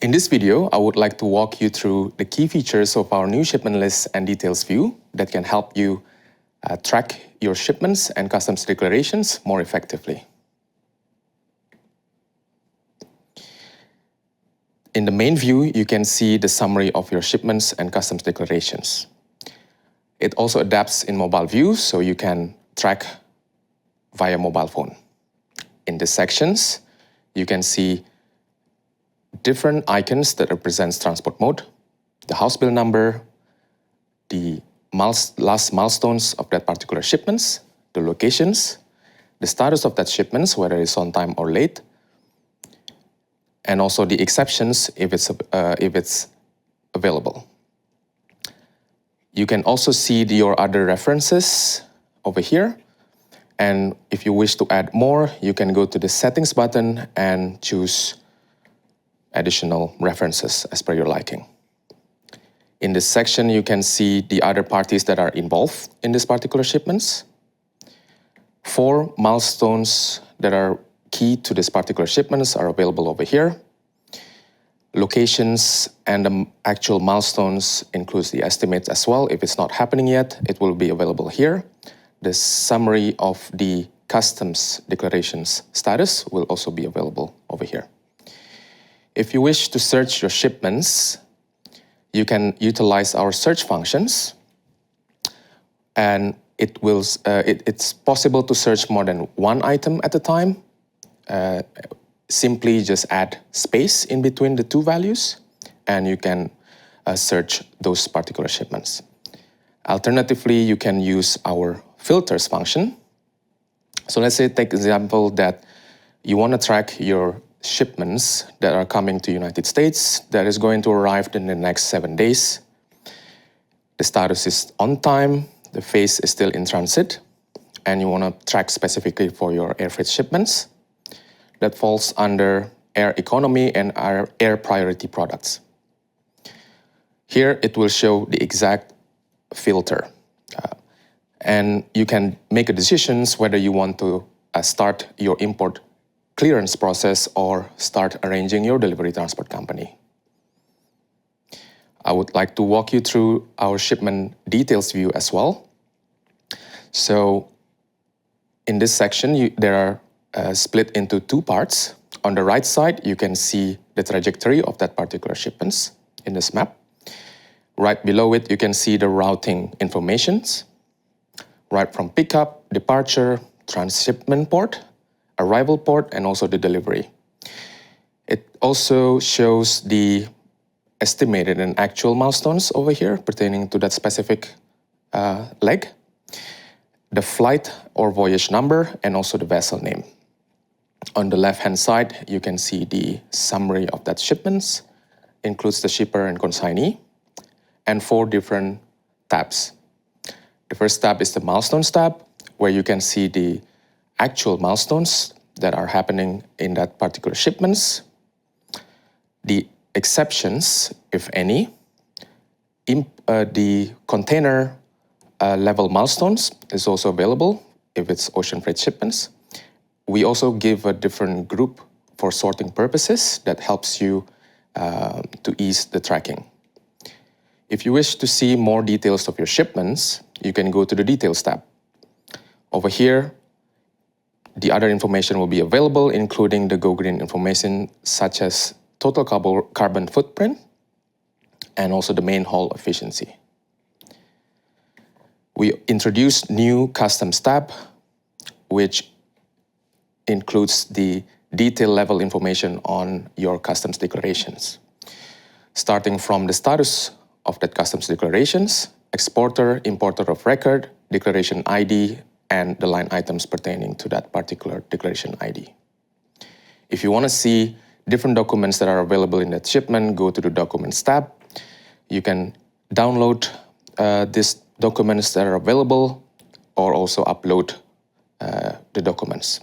In this video, I would like to walk you through the key features of our new shipment list and details view that can help you track your shipments and customs declarations more effectively. In the main view, you can see the summary of your shipments and customs declarations. It also adapts in mobile view, so you can track via mobile phone. In the sections, you can see different icons that represents transport mode, the house bill number, the last milestones of that particular shipments, the locations, the status of that shipments, whether it's on time or late, and also the exceptions if it's available. You can also see your other references over here. And if you wish to add more, you can go to the settings button and choose additional references as per your liking. In this section, you can see the other parties that are involved in this particular shipments. 4 milestones that are key to this particular shipments are available over here. Locations and the actual milestones includes the estimates as well. If it's not happening yet, it will be available here. The summary of the customs declarations status will also be available over here. If you wish to search your shipments, you can utilize our search functions, and it's possible to search more than one item at a time. Simply just add space in between the 2 values, and you can search those particular shipments. Alternatively, you can use our filters function. So let's say, take example that you want to track your shipments that are coming to United States that is going to arrive in the next 7 days. The status is on time, the phase is still in transit, and you want to track specifically for your air freight shipments. That falls under air economy and our air priority products. Here it will show the exact filter. And you can make a decision whether you want to start your import clearance process or start arranging your delivery transport company. I would like to walk you through our shipment details view as well. So in this section, there are split into 2 parts. On the right side, you can see the trajectory of that particular shipments in this map. Right below it, you can see the routing informations, right from pickup, departure, transshipment port, arrival port, and also the delivery. It also shows the estimated and actual milestones over here pertaining to that specific leg, the flight or voyage number, and also the vessel name. On the left-hand side, you can see the summary of that shipments, includes the shipper and consignee, and 4 different tabs. The first tab is the milestones tab, where you can see the actual milestones that are happening in that particular shipments, the exceptions, if any, the container level milestones is also available if it's ocean freight shipments. We also give a different group for sorting purposes that helps you to ease the tracking. If you wish to see more details of your shipments, you can go to the Details tab. Over here, the other information will be available, including the Go Green information, such as total carbon footprint and also the main haul efficiency. We introduced new Customs tab, which includes the detail level information on your customs declarations. Starting from the status of that customs declarations, exporter, importer of record, declaration ID, and the line items pertaining to that particular declaration ID. If you want to see different documents that are available in that shipment, go to the Documents tab. You can download these documents that are available or also upload the documents.